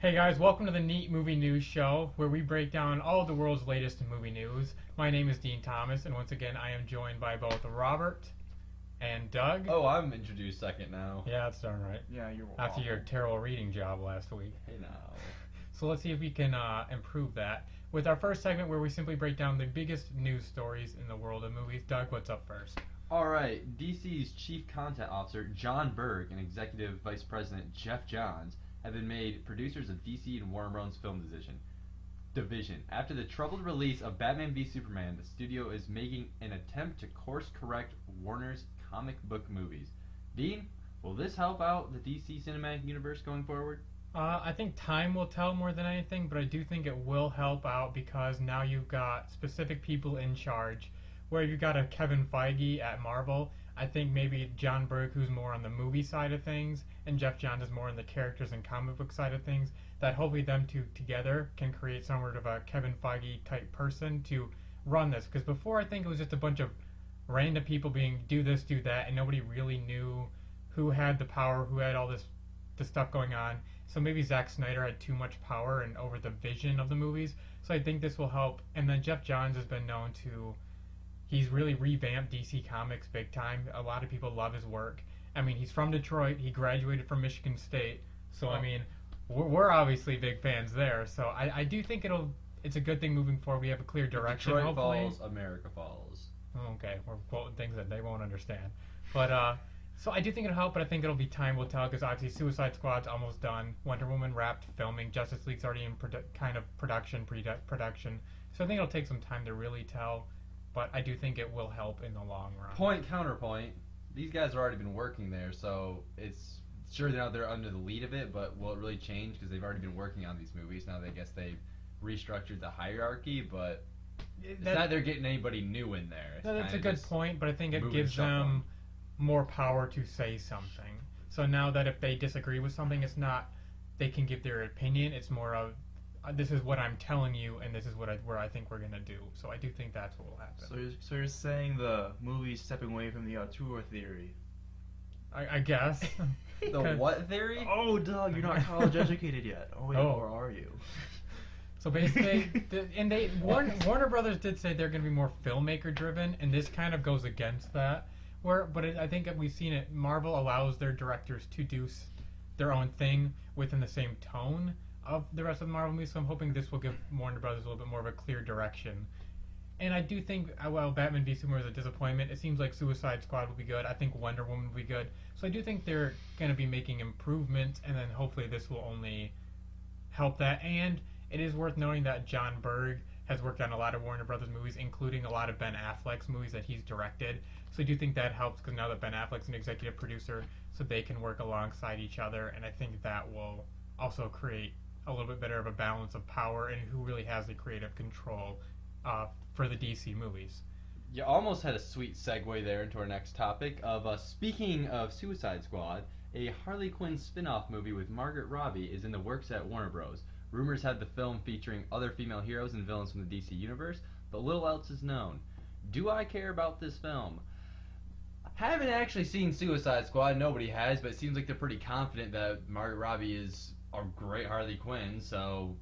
Hey guys, welcome to the Neat Movie News Show, where we break down all of the world's latest movie news. My name is Dean Thomas, and once again, I am joined by both Robert and Doug. Oh, I'm introduced second now. Yeah, that's darn right. Yeah, you're After awful. your terrible reading job last week. Hey now. So let's see if we can improve that with our first segment, where we simply break down the biggest news stories in the world of movies. Doug, what's up first? Alright, DC's Chief Content Officer John Berg and Executive Vice President Geoff Johns have been made producers of DC and Warner Bros. Film division. After the troubled release of Batman v Superman, the studio is making an attempt to course correct Warner's comic book movies. Dean, will this help out the DC cinematic universe going forward? I think time will tell more than anything, but I do think it will help out because now you've got specific people in charge. Where you've got a Kevin Feige at Marvel, I think maybe John Berg, who's more on the movie side of things, and Geoff Johns is more on the characters and comic book side of things, that hopefully them two together can create some sort of a Kevin Feige type person to run this. Because before, I think it was just a bunch of random people being do this, do that, and nobody really knew who had the power, who had all this stuff going on. So maybe Zack Snyder had too much power and over the vision of the movies. So I think this will help. And then Geoff Johns has been known to, he's really revamped DC Comics big time. A lot of people love his work. I mean, he's from Detroit. He graduated from Michigan State. So, I mean, we're obviously big fans there. So I do think it's a good thing moving forward. We have a clear direction, Detroit hopefully. falls, America falls. Okay, we're quoting things that they won't understand. But, so I do think it'll help, but I think it'll be time will tell because obviously Suicide Squad's almost done. Wonder Woman wrapped filming. Justice League's already in production. So I think it'll take some time to really tell. But I do think it will help in the long run. Point counterpoint. These guys have already been working there, so it's sure they're not there under the lead of it, but will it really change because they've already been working on these movies? Now I guess they've restructured the hierarchy, but it's not they're getting anybody new in there. It's that's a good point, but I think it gives them more power to say something. So now that if they disagree with something, it's not they can give their opinion. It's more of this is what I'm telling you, and this is where I think we're gonna do. So I do think that's what will happen. So you're saying the movie's stepping away from the auteur theory? I guess. The what theory? Oh, Doug, you're not college educated yet. Oh, wait, or are you? So basically, Warner Brothers did say they're going to be more filmmaker driven, and this kind of goes against that. I think that we've seen it. Marvel allows their directors to do their own thing within the same tone of the rest of the Marvel movies. So I'm hoping this will give Warner Brothers a little bit more of a clear direction. And I do think, while Batman v Superman was a disappointment, it seems like Suicide Squad will be good. I think Wonder Woman will be good. So I do think they're going to be making improvements, and then hopefully this will only help that. And it is worth noting that John Berg has worked on a lot of Warner Brothers movies, including a lot of Ben Affleck's movies that he's directed. So I do think that helps because now that Ben Affleck's an executive producer, so they can work alongside each other, and I think that will also create a little bit better of a balance of power and who really has the creative control for the DC movies. You almost had a sweet segue there into our next topic of speaking of Suicide Squad, a Harley Quinn spin-off movie with Margaret Robbie is in the works at Warner Bros. Rumors have the film featuring other female heroes and villains from the DC universe, but little else is known. Do I care about this film? Haven't actually seen Suicide Squad, nobody has, but it seems like they're pretty confident that Margaret Robbie is a great Harley Quinn, so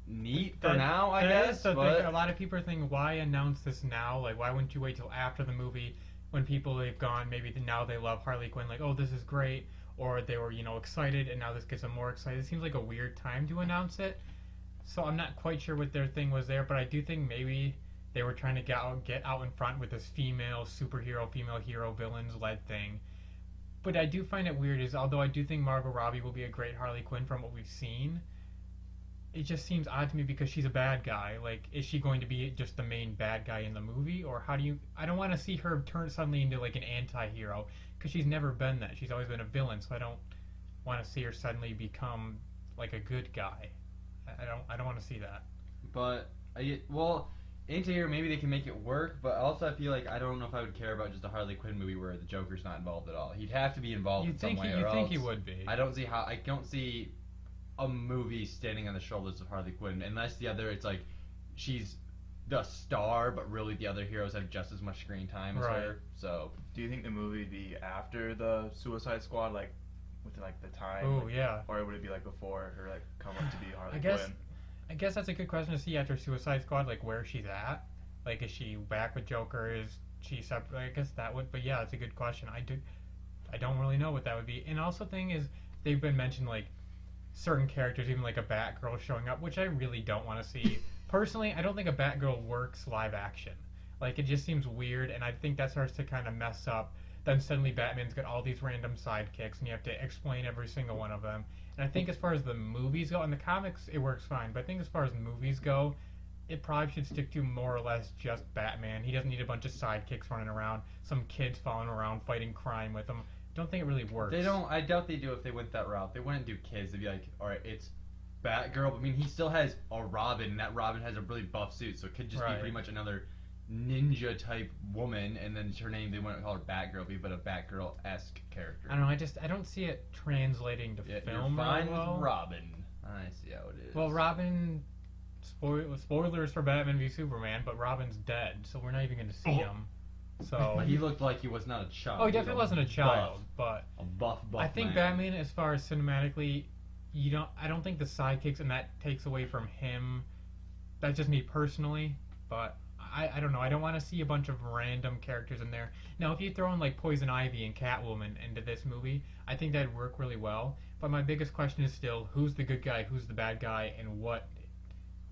neat for now, I guess. But a lot of people are thinking, why announce this now? Like, why wouldn't you wait till after the movie when people have gone, maybe now they love Harley Quinn, like, oh, this is great, or they were, excited, and now this gets them more excited. It seems like a weird time to announce it. So I'm not quite sure what their thing was there, but I do think maybe they were trying to get out in front with this female hero villains led thing. But I do find it weird is, although I do think Margot Robbie will be a great Harley Quinn from what we've seen, it just seems odd to me because she's a bad guy. Like, is she going to be just the main bad guy in the movie? Or I don't want to see her turn suddenly into like an anti-hero because she's never been that. She's always been a villain, so I don't want to see her suddenly become like a good guy. I don't want to see that. But, anti-hero, maybe they can make it work, but also I feel like I don't know if I would care about just a Harley Quinn movie where the Joker's not involved at all. He'd have to be involved in some way, or else You'd think he would be. I don't see a movie standing on the shoulders of Harley Quinn unless it's like she's the star, but really the other heroes have just as much screen time as her. So, do you think the movie would be after the Suicide Squad, like within like the time? Oh, like, yeah. Or would it be like before her like come up to be Harley I guess Quinn? I guess that's a good question to see after Suicide Squad, like where she's at. Like, is she back with Joker? Is she separate? I guess that would. But yeah, it's a good question. I don't really know what that would be. And also, thing is, they've been mentioned like certain characters, even like a Batgirl showing up, which I really don't want to see. Personally, I don't think a Batgirl works live action. Like, it just seems weird, and I think that starts to kind of mess up. Then suddenly Batman's got all these random sidekicks, and you have to explain every single one of them. And I think as far as the movies go, in the comics it works fine, but I think as far as movies go, it probably should stick to more or less just Batman. He doesn't need a bunch of sidekicks running around, some kids following around fighting crime with him. Don't think it really works. They don't. I doubt they do if they went that route. They wouldn't do kids. They'd be like, all right, it's Batgirl. But, I mean, he still has a Robin, and that Robin has a really buff suit, so it could just be pretty much another ninja type woman, and then her name they wouldn't call her Batgirl, but a Batgirl-esque character. I don't know. I don't see it translating to film you're fine really well. with Robin. I see how it is. Well, Robin. Spoilers for Batman v Superman, but Robin's dead, so we're not even going to see him. So he looked like he was not a child. Oh, he definitely wasn't a child, but a buff I think man. Batman, as far as cinematically, I don't think the sidekicks and that takes away from him. That's just me personally, but I don't know. I don't want to see a bunch of random characters in there. Now, if you throw in like Poison Ivy and Catwoman into this movie, I think that'd work really well. But my biggest question is still, who's the good guy, who's the bad guy, and what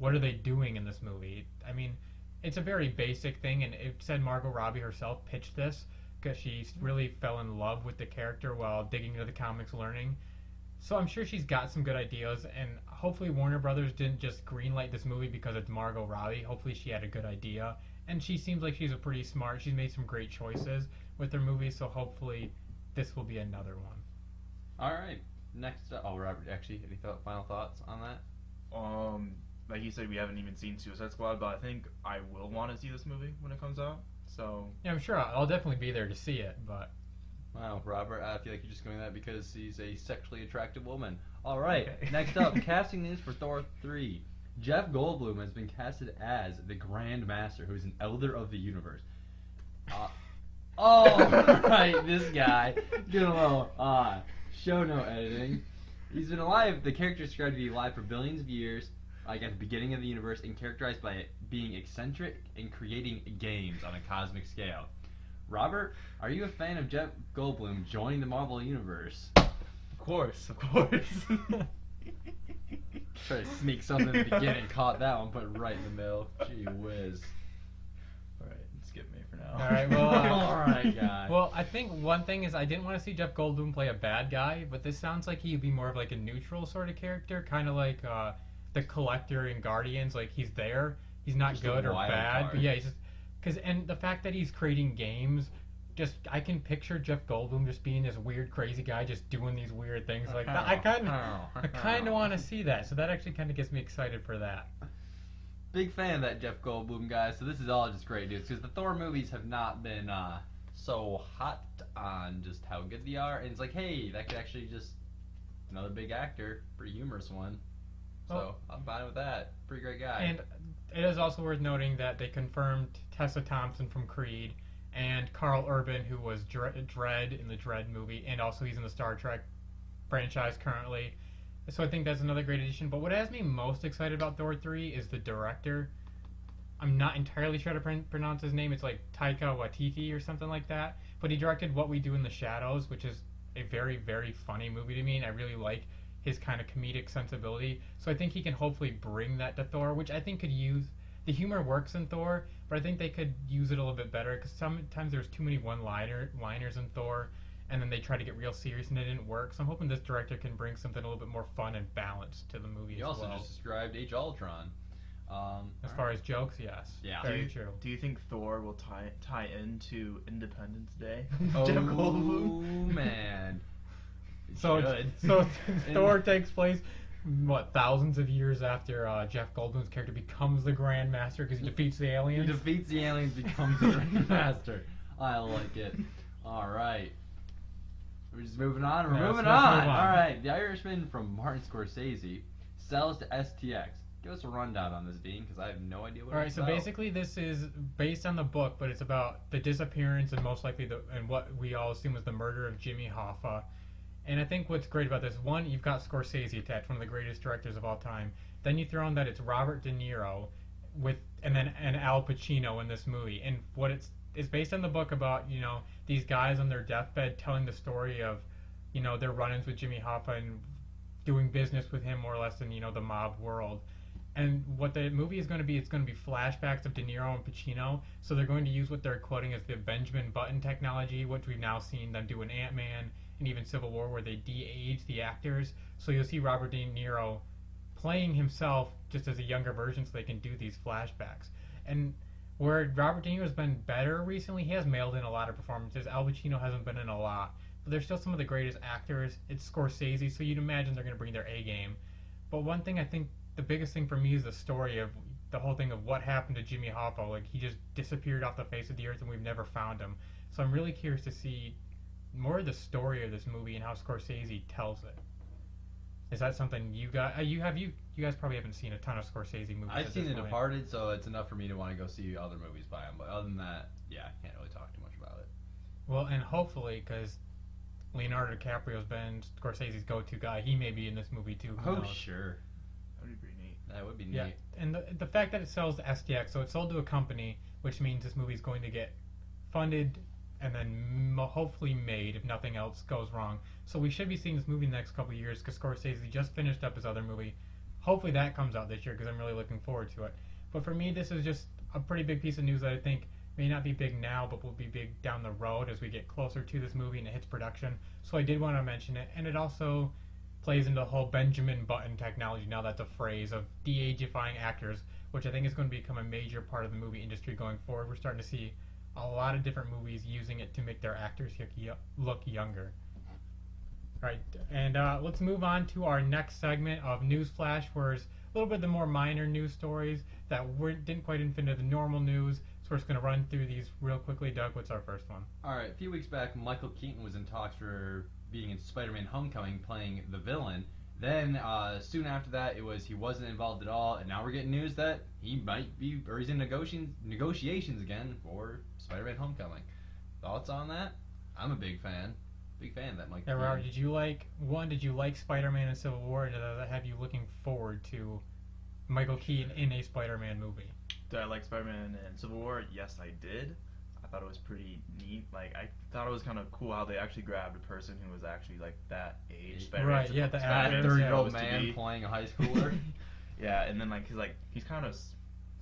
are they doing in this movie? I mean, it's a very basic thing, and it said Margot Robbie herself pitched this because she really fell in love with the character while digging into the comics, learning. So I'm sure she's got some good ideas, and hopefully Warner Brothers didn't just greenlight this movie because it's Margot Robbie. Hopefully she had a good idea, and she seems like she's a pretty smart. She's made some great choices with her movies, so hopefully this will be another one. All right, next up. Oh, Robert, actually, any final thoughts on that? Like you said, we haven't even seen Suicide Squad, but I think I will want to see this movie when it comes out. So yeah, I'm sure I'll definitely be there to see it, but. Wow, Robert, I feel like you're just going that because he's a sexually attractive woman. All right, okay. Next up, casting news for Thor 3. Jeff Goldblum has been casted as the Grand Master, who is an Elder of the Universe. Right, this guy doing a little show note editing. He's been alive. The character is described to be alive for billions of years, like at the beginning of the universe, and characterized by being eccentric and creating games on a cosmic scale. Robert, are you a fan of Jeff Goldblum joining the Marvel Universe? Of course. Try to sneak something in the beginning, caught that one, put it right in the middle. Gee whiz. Alright, skip me for now. Alright, well, alright, guy. Well, I think one thing is I didn't want to see Jeff Goldblum play a bad guy, but this sounds like he'd be more of like a neutral sort of character, kind of like the Collector in Guardians. Like, he's there, he's not just good or bad, card. but yeah, he's just and the fact that he's creating games, just I can picture Jeff Goldblum just being this weird, crazy guy, just doing these weird things like that. I kind of want to see that, so that actually kind of gets me excited for that. Big fan of that Jeff Goldblum guy, so this is all just great news because the Thor movies have not been so hot on just how good they are, and it's like, hey, that could actually just another big actor, pretty humorous one. So I'm fine with that. Pretty great guy. And it is also worth noting that they confirmed Tessa Thompson from Creed and Carl Urban, who was Dredd in the Dredd movie, and also he's in the Star Trek franchise currently. So I think that's another great addition. But what has me most excited about Thor 3 is the director. I'm not entirely sure how to pronounce his name. It's like Taika Waititi or something like that. But he directed What We Do in the Shadows, which is a very, very funny movie to me, and I really like his kind of comedic sensibility. So I think he can hopefully bring that to Thor, which I think could use. The humor works in Thor, but I think they could use it a little bit better because sometimes there's too many one-liners in Thor, and then they try to get real serious and it didn't work. So I'm hoping this director can bring something a little bit more fun and balanced to the movie You as also well. just described Age of Ultron. As far as jokes, yes. Yeah. Very true. Do you think Thor will tie into Independence Day? Oh, Jeff Goldblum? man. So Thor takes place, what, thousands of years after Jeff Goldblum's character becomes the Grand Master because he defeats the aliens? He defeats the aliens, becomes the Grand Master. I like it. Alright. We're just moving on. We're moving on. Alright. The Irishman from Martin Scorsese sells to STX. Give us a rundown on this, Dean, because I have no idea what it's about. Alright, so basically this is based on the book, but it's about the disappearance and most likely and what we all assume was the murder of Jimmy Hoffa. And I think what's great about this, one, you've got Scorsese attached, one of the greatest directors of all time. Then you throw in that it's Robert De Niro and Al Pacino in this movie. And what it's based on the book about, these guys on their deathbed telling the story of, their run-ins with Jimmy Hoffa and doing business with him more or less in, the mob world. And what the movie is going to be, it's going to be flashbacks of De Niro and Pacino. So they're going to use what they're quoting as the Benjamin Button technology, which we've now seen them do in Ant-Man and even Civil War, where they de-age the actors. So you'll see Robert De Niro playing himself just as a younger version so they can do these flashbacks. And where Robert De Niro's been better recently, he has mailed in a lot of performances. Al Pacino hasn't been in a lot. But they're still some of the greatest actors. It's Scorsese, so you'd imagine they're going to bring their A game. But one thing I think the biggest thing for me is the story of the whole thing of what happened to Jimmy Hoffa. Like, he just disappeared off the face of the earth and we've never found him. So I'm really curious to see more of the story of this movie and how Scorsese tells it. Is that something you guys you guys probably haven't seen a ton of Scorsese movies? I've seen The point. Departed, so it's enough for me to want to go see other movies by him. But other than that, yeah, I can't really talk too much about it. Well, and hopefully, because Leonardo DiCaprio's been Scorsese's go-to guy, he may be in this movie too. Who knows? Sure. That would be pretty neat. That would be neat. Yeah, and the fact that it sells to SDX, so it's sold to a company, which means this movie's going to get funded and then hopefully made if nothing else goes wrong. So we should be seeing this movie in the next couple of years because Scorsese just finished up his other movie. Hopefully that comes out this year because I'm really looking forward to it. But for me, this is just a pretty big piece of news that I think may not be big now, but will be big down the road as we get closer to this movie and it hits production. So I did want to mention it, and it also plays into the whole Benjamin Button technology. Now that's a phrase of de-agifying actors, which I think is going to become a major part of the movie industry going forward. We're starting to see a lot of different movies using it to make their actors look younger. Right, and let's move on to our next segment of News Flash, where it's a little bit the more minor news stories that didn't quite fit into the normal news. So we're just going to run through these real quickly. Doug, what's our first one? All right, a few weeks back, Michael Keaton was in talks for being in Spider-Man Homecoming, playing the villain. Then soon after that, he wasn't involved at all, and now we're getting news that he might be, or he's in negotiations again for Spider-Man Homecoming. Thoughts on that? I'm a big fan. Big fan of that Michael Keaton. Robert, did you like Spider-Man and Civil War, and did that have you looking forward to Michael Keaton in a Spider-Man movie? Did I like Spider-Man and Civil War? Yes, I did. I thought it was pretty neat. Like, I thought it was kind of cool how they actually grabbed a person who was actually like that age. Spider-Man, right? Yeah, the that actor, 30-year-old man playing a high schooler. Yeah, and then he's kind of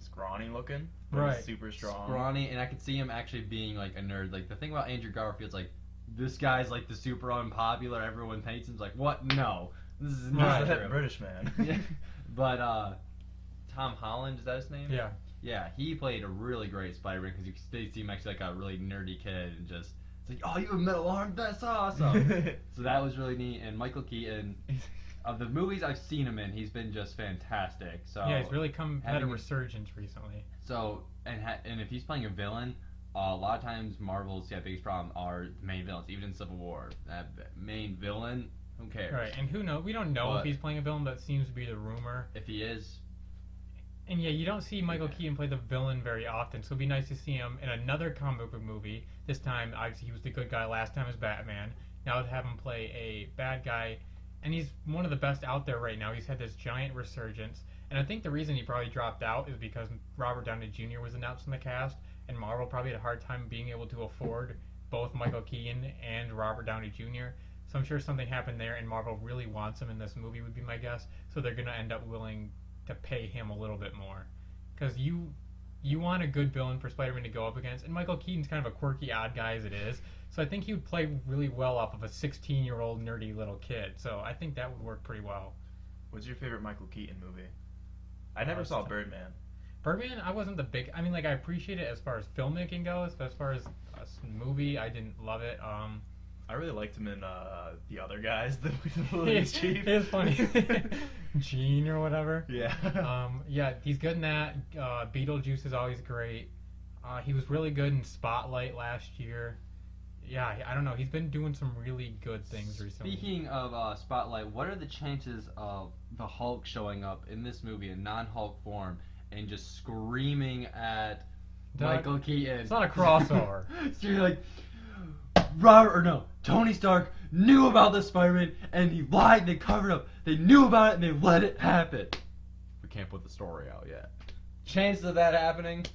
scrawny looking, but right? He's super strong. Scrawny, and I could see him actually being like a nerd. Like the thing about Andrew Garfield's like, this guy's like the super unpopular. Everyone hates him. It's like, what? No, this is not He's true. that British man. Yeah. But Tom Holland, is that his name? Yeah. Yeah, he played a really great Spider-Man because they seem actually like a really nerdy kid and just it's like, oh, you have metal arm, that's awesome. So that was really neat. And Michael Keaton, of the movies I've seen him in, he's been just fantastic. So yeah, he's really had a resurgence recently. So and if he's playing a villain, a lot of times Marvel's biggest problem are the main villains. Even in Civil War, that main villain, who cares? Right, and who knows? We don't know if he's playing a villain. That seems to be the rumor. If he is. And yeah, you don't see Michael Keaton play the villain very often, so it'd be nice to see him in another comic book movie. This time, obviously, he was the good guy last time as Batman. Now to have him play a bad guy, and he's one of the best out there right now. He's had this giant resurgence, and I think the reason he probably dropped out is because Robert Downey Jr. was announced in the cast, and Marvel probably had a hard time being able to afford both Michael Keaton and Robert Downey Jr., so I'm sure something happened there, and Marvel really wants him in this movie, would be my guess, so they're going to end up willing to pay him a little bit more, because you want a good villain for Spider-Man to go up against, and Michael Keaton's kind of a quirky, odd guy as it is, so I think he would play really well off of a 16-year-old nerdy little kid, so I think that would work pretty well. What's your favorite Michael Keaton movie? I never saw Birdman. Birdman, I wasn't the big, I mean, like, I appreciate it as far as filmmaking goes, but as far as a movie, I didn't love it. I really liked him in The Other Guys, the police chief. It's funny. Gene or whatever. Yeah. Yeah, he's good in that. Beetlejuice is always great. He was really good in Spotlight last year. Yeah, I don't know. He's been doing some really good things recently. Speaking of Spotlight, what are the chances of the Hulk showing up in this movie in non-Hulk form and just screaming at Michael Keaton? It's not a crossover. So you're like, Tony Stark, knew about the Spider-Man and he lied. They covered up. They knew about it and they let it happen. We can't put the story out yet. Chances of that happening?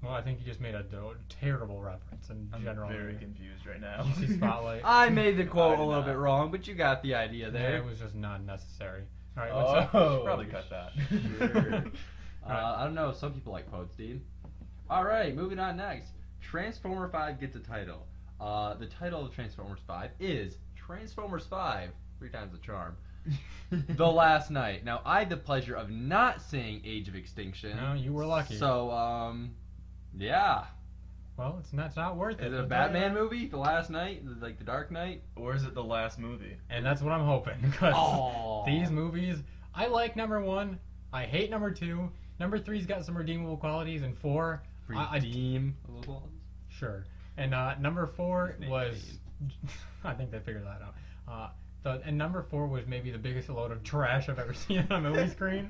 Well, I think you just made a terrible reference in general. I'm very confused right now. DC Spotlight. I made the quote I a did little not. bit wrong, but you got the idea Yeah, there. it was just not necessary. All right, what's up? Should probably cut that. Sure. I don't know. Some people like quotes, Dean. All right, moving on next. Transformer 5 gets a title. The title of Transformers 5 is Transformers 5. 3 times the charm. The Last Night. Now, I had the pleasure of not seeing Age of Extinction. No, you were lucky. So, yeah. Well, it's not worth it. Is it a Batman movie? The Last Night? Like The Dark Knight? Or is it the last movie? And that's what I'm hoping, because Oh. these movies, I like number 1, I hate number 2, number 3's got some redeemable qualities, and 4, Redeem. sure. And number 4 His name was, is I think they figured that out. And number 4 was maybe the biggest load of trash I've ever seen on a movie screen.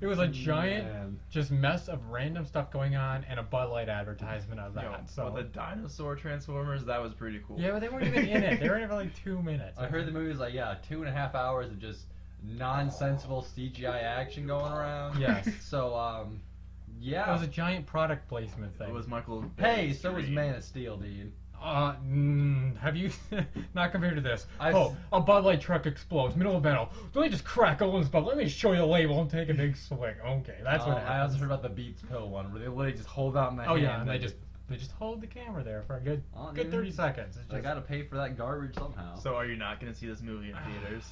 It was a giant Man. just mess of random stuff going on and a Bud Light advertisement of that. Yo, So but the dinosaur Transformers, that was pretty cool. yeah, but they weren't even in it. They were in it for like 2 minutes. I heard the movie was like, 2.5 hours of just nonsensical CGI action going around. Yes. So, It was a yeah. giant product placement thing. It was Michael Hey, Bay's so was dream. Man of Steel, dude. Have you not compared to this? I've- A Bud Light truck explodes, middle of battle. Let me just crack Owen's Bud. Let me show you the label and take a big swing. Okay, that's what I also happens. heard about the Beats pill one where they literally just hold out in the Oh hand. yeah, and they just hold the camera there for a good Oh, good dude. 30 seconds. It's I just, gotta pay for that garbage somehow. So are you not going to see this movie in theaters?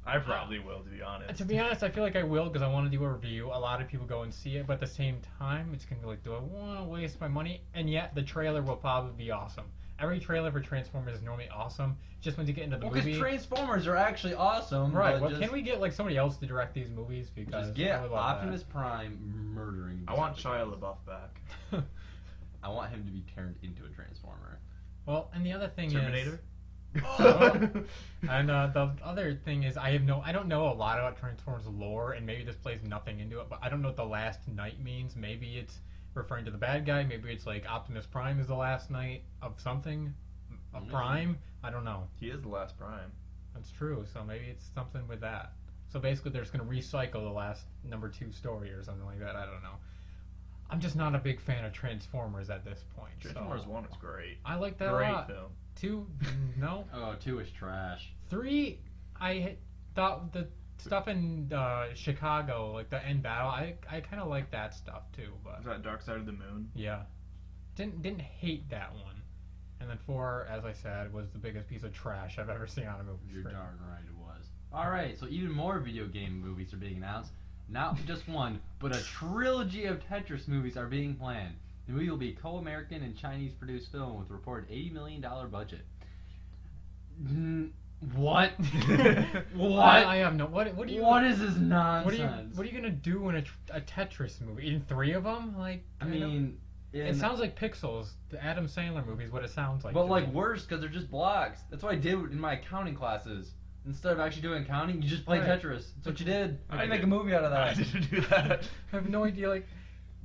I probably will, to be honest. to be honest, I feel like I will because I want to do a review. A lot of people go and see it, but at the same time, it's gonna be like, do I want to waste my money? And yet, the trailer will probably be awesome. Every trailer for Transformers is normally awesome. Just when you get into the Because movie, Transformers are actually awesome. right? but Well, just, can we get like somebody else to direct these movies? Because just get I would love Optimus Prime murdering. I want Decepticons. Shia LaBeouf back. that. I want him to be turned into a Transformer. Well, and the other thing Terminator? is, and the other thing is, I don't know a lot about Transformers lore, and maybe this plays nothing into it, but I don't know what the last night means. Maybe it's referring to the bad guy. Maybe it's like Optimus Prime is the last night of something, a Prime. I don't know. He is the last Prime. That's true. So maybe it's something with that. So basically, they're just gonna recycle the last number 2 story or something like that. I don't know. I'm just not a big fan of Transformers at this point. Transformers so 1 is great. I like that Great a lot. film. 2, no. Oh, 2 is trash. 3, I thought the stuff in Chicago, like the end battle, I kind of like that stuff too. But Was that Dark Side of the Moon? yeah, didn't hate that one. And then 4, as I said, was the biggest piece of trash I've ever seen on a movie You're screen. darn right it was. Alright, so even more video game movies are being announced. Not just one, but a trilogy of Tetris movies are being planned. The movie will be a co-American and Chinese produced film with a reported $80 million budget. What? What? I have no. What do you? What is this nonsense? What are you gonna do in a Tetris movie? In 3 of them? Like I mean, it sounds like Pixels, the Adam Sandler movie is what it sounds like. but to like me. worse because they're just blocks. That's what I did in my accounting classes. Instead of actually doing accounting, you just play Right. Tetris. That's what you did. I I can make did. a movie out of I that. didn't do that. I have no idea. Like,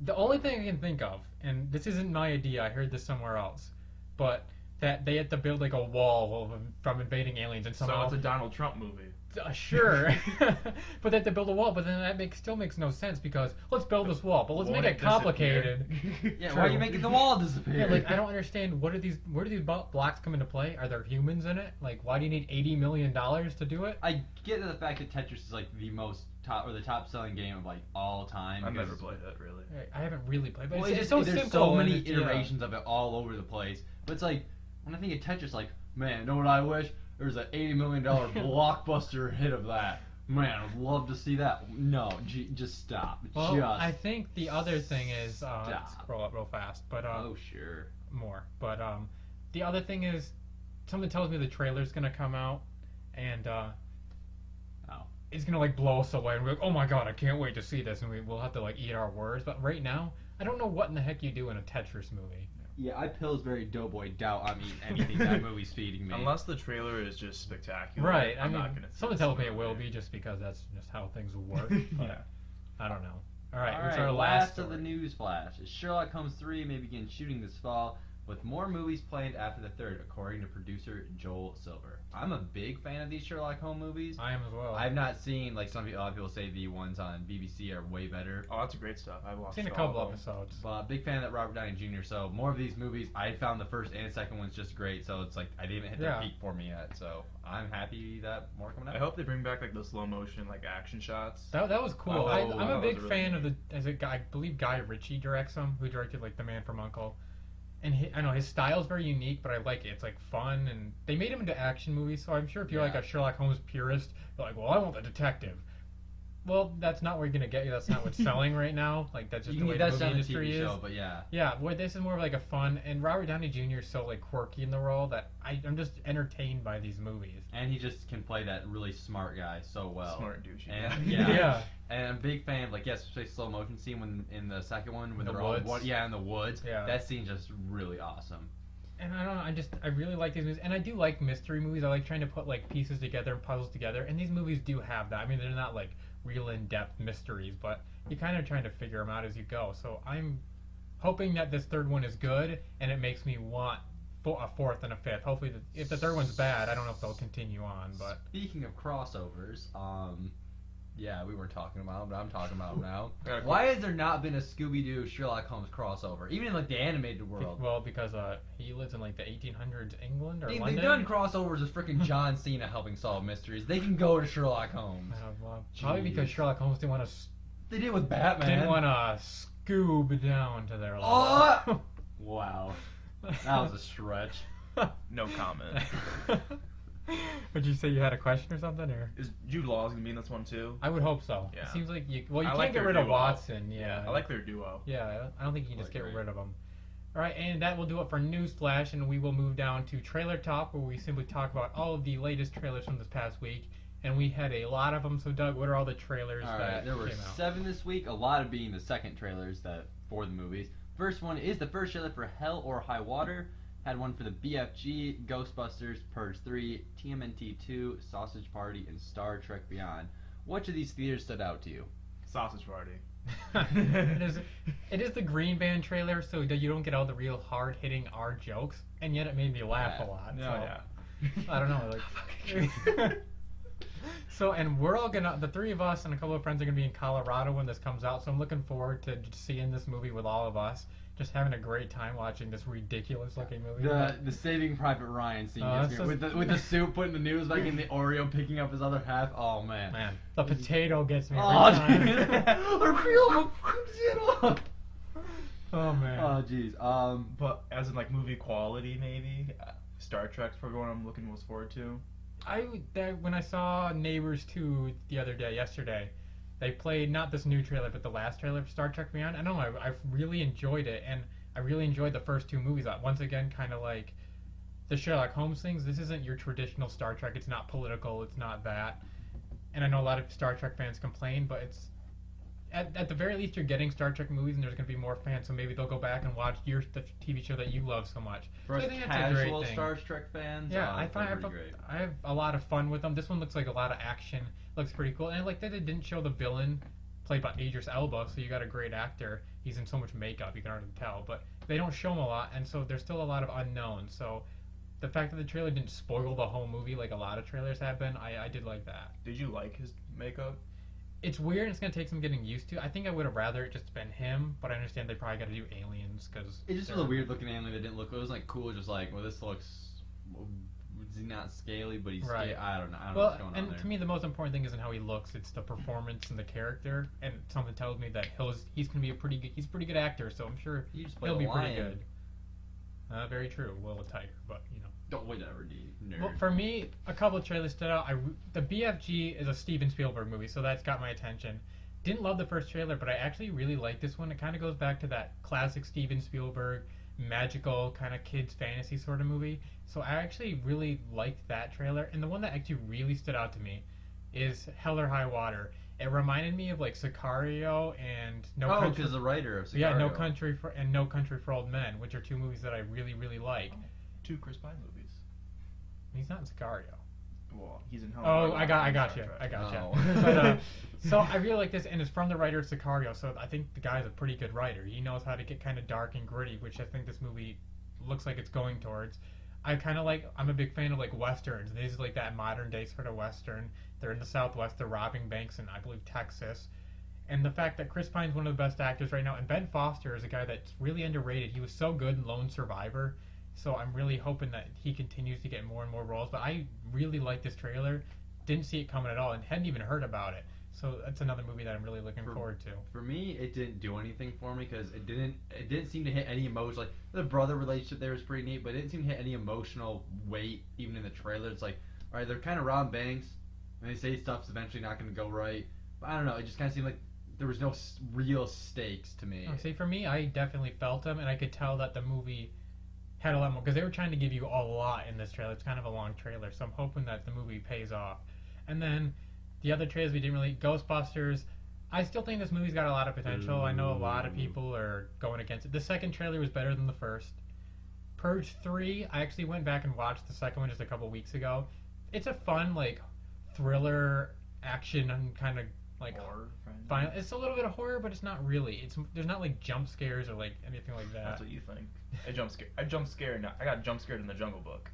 the only thing I can think of, and this isn't my idea, I heard this somewhere else, but that they had to build like a wall from invading aliens, and So somehow it's a Donald Trump movie. sure, but they had to build a wall. But then that still makes no sense because let's build this wall, but let's Won't make it it complicated. Yeah, True. why are you making the wall disappear? Yeah, like I don't understand. Where do these blocks come into play? Are there humans in it? Like, why do you need $80 million to do it? I get the fact that Tetris is like the top selling game of like all time. I've never because- played that really. I haven't really played, but Well, it's so there's simple. so and many it's- yeah. iterations of it all over the place. But it's like when I think of Tetris, like man, know what I wish? There was an $80 million blockbuster hit of that. Man, I'd love to see that. No, just stop. Well, just I think the other thing is stop. scroll up real fast, but Oh sure. more. But the other thing is, something tells me the trailer's gonna come out, and it's gonna like blow us away, and we're like, oh my god, I can't wait to see this, and we'll have to like eat our words. But right now, I don't know what in the heck you do in a Tetris movie. Yeah, I Pillsbury Doughboy doubt I'm eating anything that movie's feeding me. Unless the trailer is just spectacular. Right. I I'm mean, not gonna see someone this tells me it movie. will be just because that's just how things work. But Yeah. I don't know. All right. All What's right, our last story? of the news flash. Sherlock Holmes 3 may begin shooting this fall. with more movies planned after the third, according to producer Joel Silver. I'm a big fan of these Sherlock Holmes movies. I am as well. I've not seen, like, a lot of people say the ones on BBC are way better. Oh, that's great stuff. I've watched seen a couple episodes. But big fan of that Robert Downey Jr. So more of these movies. I found the first and second ones just great. So it's like I didn't even hit their peak for me yet. So I'm happy that more coming out. I hope they bring back like the slow motion like action shots. That was cool. Oh, I'm a big really fan neat. of I believe Guy Ritchie directs them, who directed like The Man from U.N.C.L.E. And I know his style is very unique, but I like it. It's like fun, and they made him into action movies. So I'm sure if you're like a Sherlock Holmes purist, you're like, well, I want the detective. Well, that's not what you're gonna get you. That's not what's selling right now. Like that's just the way the movie industry is. But yeah. Yeah, boy, this is more of like a fun, and Robert Downey Jr. is so like quirky in the role that I'm just entertained by these movies. And he just can play that really smart guy so well. Smart douchey. And Yeah. And I'm a big fan of, like, especially slow motion scene when in the second one when In the they're all woods. in the woods. Yeah. That scene's just really awesome. And I don't know, I really like these movies, and I do like mystery movies. I like trying to put like pieces together and puzzles together, and these movies do have that. I mean, they're not like real in-depth mysteries, but you're kind of trying to figure them out as you go. So I'm hoping that this third one is good, and it makes me want a fourth and a fifth. Hopefully, if the third one's bad, I don't know if they'll continue on. But speaking of crossovers, yeah, we weren't talking about them, but I'm talking about them now. Yeah, Why has there not been a Scooby-Doo Sherlock Holmes crossover, even in like the animated world? Well, because he lives in like the 1800s England or They've London. done crossovers with freaking John Cena helping solve mysteries. They can go to Sherlock Holmes. Probably because Sherlock Holmes didn't want to. They did with Batman. Didn't want to scoob down to their level. Oh! Wow, that was a stretch. No comment. Would you say you had a question or something, or? Is Jude Law gonna be in this one too? I would hope so. Yeah. It seems like you I can't like get their rid of duo. Watson. Yeah. I like their duo. Yeah, I don't think you can just get Great. rid of them. All right, and that will do it for Newsflash, and we will move down to Trailer Talk, where we simply talk about all of the latest trailers from this past week. And we had a lot of them. So, Doug, what are all the trailers All that right, there were came out? 7 this week. A lot of being the second trailers for the movies. First one is the first trailer for Hell or High Water. Had one for the BFG, Ghostbusters, Purge 3, TMNT 2, Sausage Party, and Star Trek Beyond. Which of these theaters stood out to you? Sausage Party. It is the Green Band trailer, so you don't get all the real hard-hitting R jokes, and yet it made me laugh a lot. No, so. yeah. I don't know, like. So, and we're all gonna, the three of us and a couple of friends are gonna be in Colorado when this comes out. So I'm looking forward to seeing this movie with all of us, just having a great time watching this ridiculous-looking movie. The Saving Private Ryan scene Oh, gets me. that's with the soup putting the noodles back in the Oreo, picking up his other half. Oh man. Man, the potato gets me every Oh, time. Oh man. Oh jeez. But as in like movie quality, maybe Star Trek's probably one I'm looking most forward to. When I saw Neighbors 2 yesterday, they played not this new trailer, but the last trailer for Star Trek Beyond. I don't know, I really enjoyed it, and I really enjoyed the first two movies. Once again, kind of like the Sherlock Holmes things. This isn't your traditional Star Trek. It's not political. It's not that. And I know a lot of Star Trek fans complain, but it's at the very least you're getting Star Trek movies, and there's going to be more fans. So maybe they'll go back and watch the TV show that you love so much. For So us I think that's a great casual thing. Star Trek fans, Yeah, I it's find pretty great. I have a lot of fun with them. This one looks like a lot of action. Looks pretty cool, and I like that it didn't show the villain played by Idris Elba, so you got a great actor. He's in so much makeup, you can hardly tell, but they don't show him a lot, and so there's still a lot of unknowns. So the fact that the trailer didn't spoil the whole movie like a lot of trailers have been, I did like that. Did you like his makeup? It's weird, and it's going to take some getting used to. I think I would have rather it just been him, but I understand they probably got to do aliens, because... It just was a weird looking alien that didn't look, it was like cool, just like, well this looks, he's not scaly, but he's, Right. I don't know Well, what's going on and there. to me, the most important thing isn't how he looks; it's the performance and the character. And something tells me that he's gonna be he's a pretty good actor. So I'm sure You just played he'll a be pretty lion. good. Very true. Will a tiger, but you know. Don't whatever, dude. Nerd. Well, for me, a couple of trailers stood out. The BFG is a Steven Spielberg movie, so that's got my attention. Didn't love the first trailer, but I actually really like this one. It kind of goes back to that classic Steven Spielberg, magical kind of kids fantasy sort of movie. So I actually really liked that trailer. And the one that actually really stood out to me is Hell or High Water. It reminded me of like Sicario and because the writer of Sicario. Yeah, No Country for Old Men, which are two movies that I really, really like. 2 Chris Pine movies. He's not in Sicario. Well, he's in Hell. Oh, I got you. Oh. But, so I really like this, and it's from the writer of Sicario. So I think the guy's a pretty good writer. He knows how to get kind of dark and gritty, which I think this movie looks like it's going towards. I'm a big fan of like westerns. These are like that modern day sort of western. They're in the Southwest. They're robbing banks in, I believe, Texas. And the fact that Chris Pine's one of the best actors right now, and Ben Foster is a guy that's really underrated. He was so good in Lone Survivor, so I'm really hoping that he continues to get more and more roles. But I really like this trailer. Didn't see it coming at all, and hadn't even heard about it. So that's another movie that I'm really looking forward to. For me, it didn't do anything for me because it didn't seem to hit any emotion. Like the brother relationship there was pretty neat, but it didn't seem to hit any emotional weight even in the trailer. It's like, all right, they're kind of robbing banks, and they say stuff's eventually not going to go right. But I don't know. It just kind of seemed like there was no real stakes to me. See, for me, I definitely felt them, and I could tell that the movie had a lot more because they were trying to give you a lot in this trailer. It's kind of a long trailer, so I'm hoping that the movie pays off. And then the other trailers we didn't really. Ghostbusters. I still think this movie's got a lot of potential. I know a lot of people are going against it. The second trailer was better than the first. Purge 3, I actually went back and watched the second one just a couple weeks ago. It's a fun, like, thriller, action, and kind of like horror. It's a little bit of horror, but it's not really. There's not like jump scares or like anything like that. That's what you think. I jump scared. I got jump scared in the Jungle Book.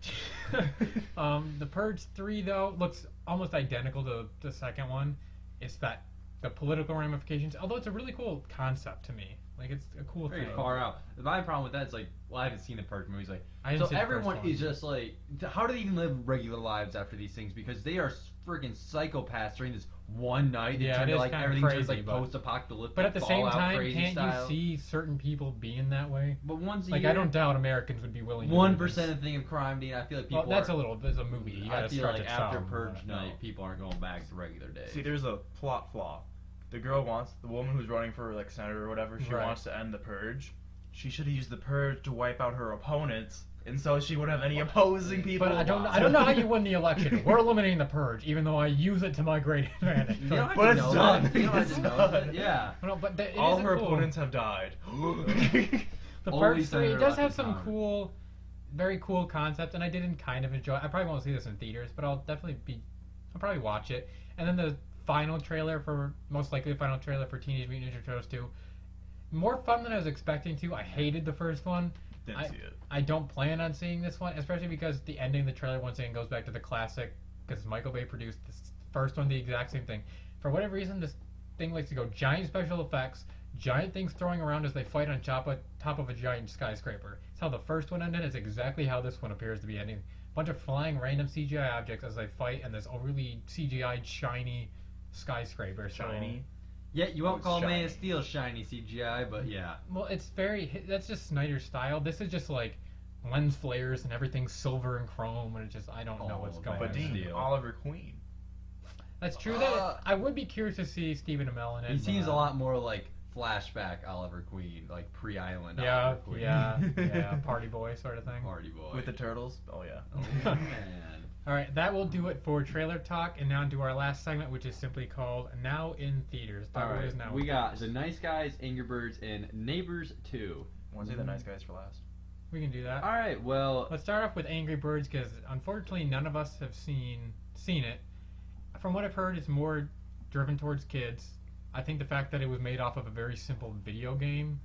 The Purge 3 though looks almost identical to the second one. It's the political ramifications. Although it's a really cool concept to me. Like it's a cool Very thing. far out. My problem with that is like, well, I haven't seen the Purge movies. Like, I didn't so see the first everyone one. is just like, how do they even live regular lives after these things? Because they are freaking psychopaths during this one night. They Yeah, turn it to is like kinda everything turns crazy, like but- post-apocalyptic. But at the same Fallout time, crazy can't style. you see certain people being that way? But once a Like year, I don't doubt Americans would be willing to 1% of thing of crime, Dean. I feel like people. Well, that's are, there's a movie. You I gotta feel stretch like it after some, Purge but night, no. people aren't going back to regular days. See, there's a plot flaw. The woman who's running for like senator or whatever, she Right. wants to end the Purge. She should have used the Purge to wipe out her opponents, and so she wouldn't have any opposing people. But I don't know how you win the election. We're eliminating the Purge, even though I use it to my great advantage. You don't have But to it's know done. that. You don't have It's to know done. that. Yeah. No, but it All is her cool. opponents have died. The Only Purge 3 Senator it does have left in some power. cool, very cool concept, and I didn't kind of enjoy. I probably won't see this in theaters, but I'll probably watch it. And then the final trailer for most likely the final trailer for Teenage Mutant Ninja Turtles 2. More fun than I was expecting to. I hated the first one. Didn't see it. I don't plan on seeing this one, especially because the ending of the trailer once again goes back to the classic, because Michael Bay produced this first one, the exact same thing. For whatever reason, this thing likes to go giant special effects, giant things throwing around as they fight on top of a giant skyscraper. It's how the first one ended. It's exactly how this one appears to be ending. A bunch of flying random CGI objects as they fight, and this overly CGI shiny skyscraper. So- Shiny. Yeah, you won't It's call Man shiny. of Steel shiny CGI, but yeah. Well, that's just Snyder's style. This is just like lens flares and everything's silver and chrome, and I don't know what's Oh, going But on. Dean, Steel. Oliver Queen. That's true. That I would be curious to see Stephen Amell in it. He seems but, a lot more like flashback Oliver Queen, like pre-Island Yeah, Oliver Queen. yeah, party boy sort of thing. Party boy. With the turtles? Oh, yeah. Oh, man. All right, that will do it for trailer talk, and now to our last segment, which is simply called "Now in Theaters." All What right, is now we in got theaters? The Nice Guys, Angry Birds, and Neighbors 2. Want to say the nice guys for last? We can do that. All right, well, Let's start off with Angry Birds because unfortunately none of us have seen it. From what I've heard, it's more driven towards kids. I think the fact that it was made off of a very simple video game,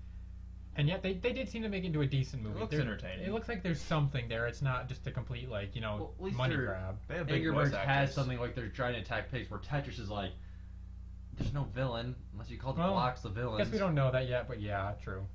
and yet they did seem to make it into a decent movie. It looks There- entertaining. It looks like there's something there. It's not just a complete Well, at least money they're- grab. They have big Angry voice Birds has actors. something like they're trying to attack pigs, where Tetris is like, there's no villain unless you call the Well, blocks the I villains. guess we don't know that yet, but yeah, true.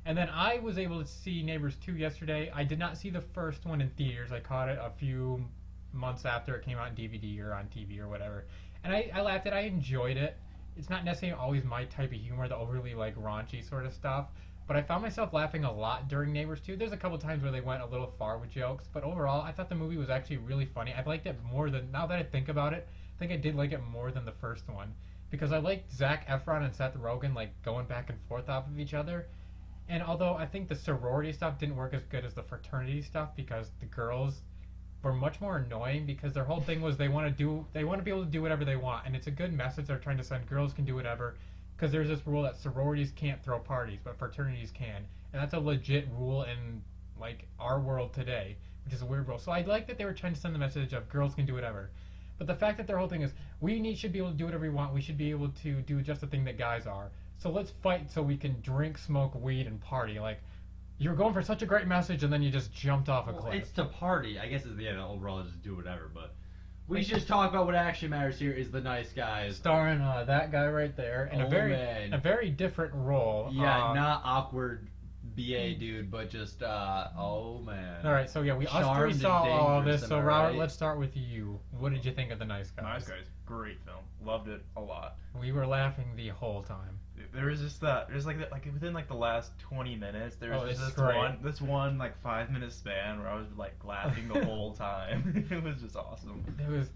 And then I was able to see Neighbors 2 yesterday. I did not see the first one in theaters. I caught it a few months after it came out in DVD or on TV or whatever. And I laughed at it. I enjoyed it. It's not necessarily always my type of humor, the overly like raunchy sort of stuff. But I found myself laughing a lot during Neighbors 2. There's a couple times where they went a little far with jokes, but overall, I thought the movie was actually really funny. I liked it more than, now that I think about it, I think I did like it more than the first one. Because I liked Zac Efron and Seth Rogen like going back and forth off of each other. And although I think the sorority stuff didn't work as good as the fraternity stuff because the girls were much more annoying because their whole thing was they want to be able to do whatever they want, and it's a good message they're trying to send. Girls can do whatever because there's this rule that sororities can't throw parties, but fraternities can, and that's a legit rule in like our world today, which is a weird rule. So I like that they were trying to send the message of girls can do whatever. But the fact that their whole thing is should be able to do whatever we want. We should be able to do just the thing that guys are. So let's fight so we can drink, smoke weed, and party. Like, You were going for such a great message, and then you just jumped off a Well, cliff. it's to party. I guess at the end, overall, just do whatever. But we should just talk about what actually matters here is the nice guys. Starring that guy right there in Oh, man. a very different role. Yeah, not awkward BA dude, but just oh man. All right, so yeah, us three Charmed and saw all of dangerous, this. So am I Robert, right? let's start with you. What did you think of The Nice Guys? Nice Guys, great film. Loved it a lot. We were laughing the whole time. There was just there's like within like the last 20 minutes, there was Oh, just it's this one like 5 minute span where I was like laughing the whole time. It was just awesome.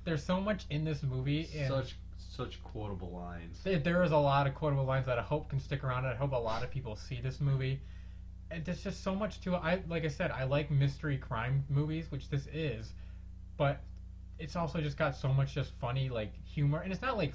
There's so much in this movie, and Such quotable lines. there is a lot of quotable lines that I hope can stick around. I hope a lot of people see this movie. And there's just so much to it. Like I said, I like mystery crime movies, which this is, but it's also just got so much just funny like humor, and it's not like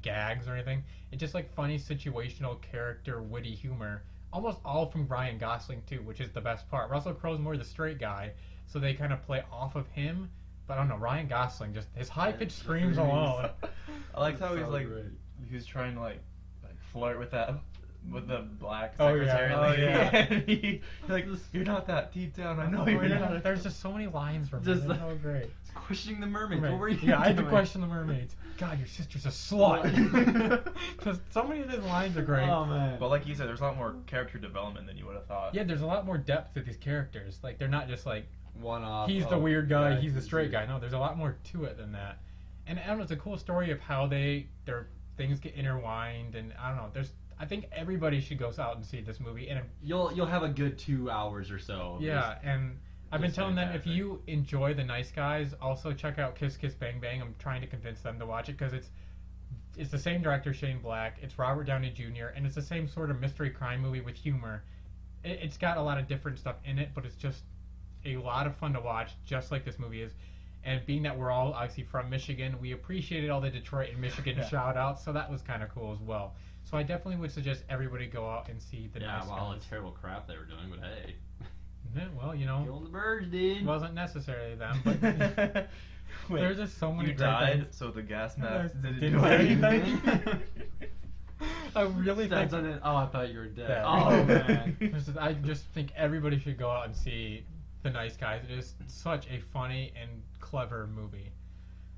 gags or anything. It's just like funny situational character, witty humor. Almost all from Ryan Gosling too, which is the best part. Russell Crowe's more the straight guy, so they kind of play off of him. But I don't know, Ryan Gosling, just his high pitched screams alone. I liked how he's So like great. he was trying to like flirt with the black Oh, yeah. secretary. Oh, lady. yeah. And he's like, you're not that deep down. I know Oh, you're yeah, not. there's just so many lines from Just him. the- It's so great. Questioning the mermaids. Right. What were you Yeah, I had to doing? question the mermaids. God, your sister's a slut. Because so many of his lines are great. Oh man. But like you said, there's a lot more character development than you would have thought. Yeah, there's a lot more depth to these characters. Like, they're not just like, One off. he's the weird guy, he's the straight guy. No, there's a lot more to it than that. And I don't know, it's a cool story of how their things get intertwined, and I don't know, I think everybody should go out and see this movie. And You'll have a good 2 hours or so. of yeah, and I've been It's telling them, if fantastic. you enjoy The Nice Guys, also check out Kiss Kiss Bang Bang. I'm trying to convince them to watch it because it's the same director, Shane Black. It's Robert Downey Jr. and it's the same sort of mystery crime movie with humor. It's got a lot of different stuff in it, but it's just a lot of fun to watch, just like this movie is. And being that we're all obviously from Michigan, we appreciated all the Detroit and Michigan Yeah. shout outs, so that was kind of cool as well. So I definitely would suggest everybody go out and see The Yeah, Nice well, all Guys. the terrible crap they were doing, but hey. Yeah, well, you know, Killing the birds, dude. it wasn't necessarily them, but Wait, there's just so many you great died, things. so the gas mask Didn't didn't do do anything. I really think Stands on it. Oh, I thought you were dead. that- Oh man. I just think everybody should go out and see The Nice Guys. It is such a funny and clever movie.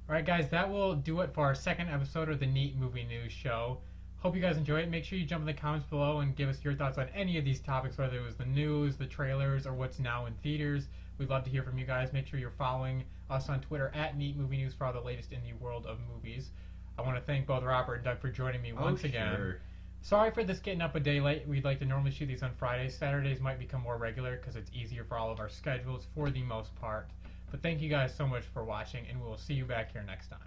Alright guys, that will do it for our second episode of the Neat Movie News Show. Hope you guys enjoy it. Make sure you jump in the comments below and give us your thoughts on any of these topics, whether it was the news, the trailers, or what's now in theaters. We'd love to hear from you guys. Make sure you're following us on Twitter at Neat Movie News for all the latest in the world of movies. I want to thank both Robert and Doug for joining me once again. Sure. Sorry for this getting up a day late. We'd like to normally shoot these on Fridays. Saturdays might become more regular because it's easier for all of our schedules for the most part. But thank you guys so much for watching, and we'll see you back here next time.